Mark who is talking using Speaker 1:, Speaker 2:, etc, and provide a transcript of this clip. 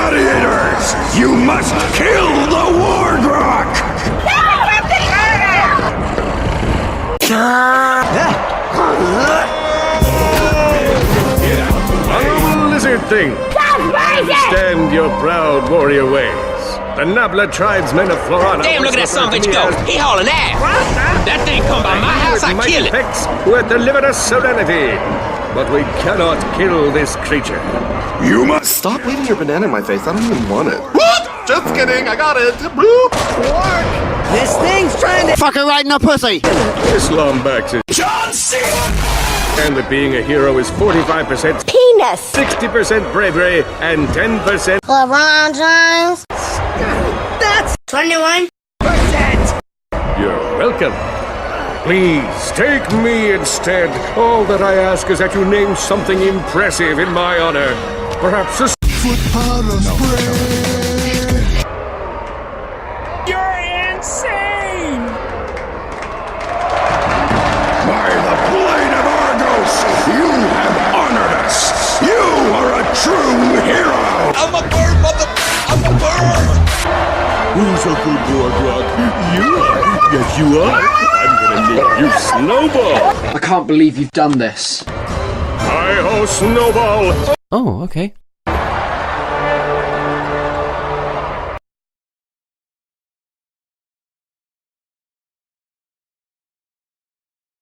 Speaker 1: Gladiators! You must kill the War Grok!
Speaker 2: Honorable lizard thing! Stand your proud warrior ways. The Nabla tribesmen of Florana.
Speaker 3: Damn, look at that son of a bitch go. He hauling ass. That thing come by my house, I kill it.
Speaker 2: Who have delivered us serenity. But we cannot kill this creature.
Speaker 1: You must
Speaker 4: Stop waving your banana in my face. I don't even want it. Whoop! Just kidding. I got it. Bloop.
Speaker 5: This thing's trying to fuck her right in the pussy.
Speaker 2: Islam backs it.
Speaker 1: John Cena!
Speaker 2: And that being a hero is 45%,
Speaker 6: Penis.
Speaker 2: 60% bravery, and 10%
Speaker 6: LeBron James. That's 21%.
Speaker 2: You're welcome. Please, take me instead. All that I ask is that you name something impressive in my honor. Perhaps a
Speaker 3: You're insane.
Speaker 1: By the blade of Argos, you have honored us! You are a true hero!
Speaker 3: I'm a bird, mother. I'm a bird.
Speaker 2: Who's a good War Grok? You are. Yes, you are. I'm gonna name you Snowball.
Speaker 7: I can't believe you've done this.
Speaker 2: Hi-ho, Snowball.
Speaker 8: Oh, okay.